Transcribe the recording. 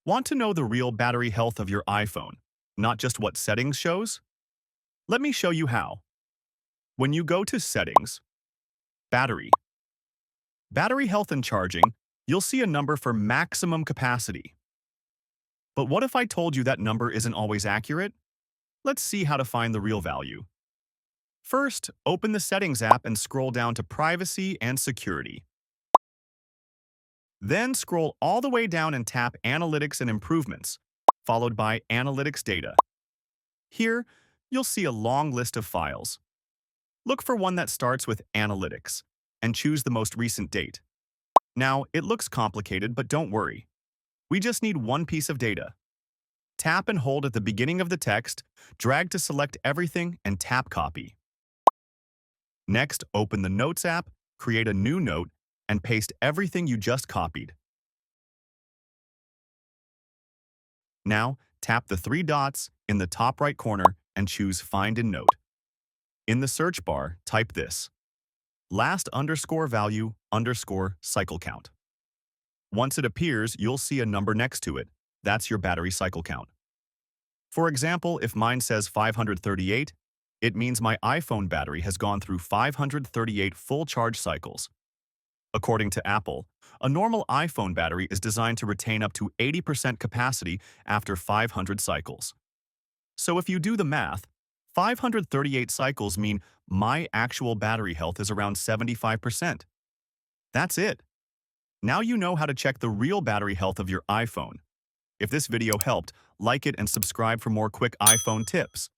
Want to know the real battery health of your iPhone, not just what settings shows? Let me show you how. When you go to Settings, Battery, Battery Health and Charging, you'll see a number for maximum capacity. But what if I told you that number isn't always accurate? Let's see how to find the real value. First, open the Settings app and scroll down to Privacy and Security. Then scroll all the way down and tap Analytics and Improvements, followed by Analytics Data. Here, you'll see a long list of files. Look for one that starts with Analytics and choose the most recent date. Now, it looks complicated, but don't worry. We just need one piece of data. Tap and hold at the beginning of the text, drag to select everything, and tap Copy. Next, open the Notes app, create a new note, and paste everything you just copied. Now, tap the three dots in the top right corner and choose Find in Note. In the search bar, type this: last_value_cycle count. Once it appears, you'll see a number next to it. That's your battery cycle count. For example, if mine says 538, it means my iPhone battery has gone through 538 full charge cycles. According to Apple, a normal iPhone battery is designed to retain up to 80% capacity after 500 cycles. So if you do the math, 538 cycles mean my actual battery health is around 75%. That's it. Now you know how to check the real battery health of your iPhone. If this video helped, like it and subscribe for more quick iPhone tips.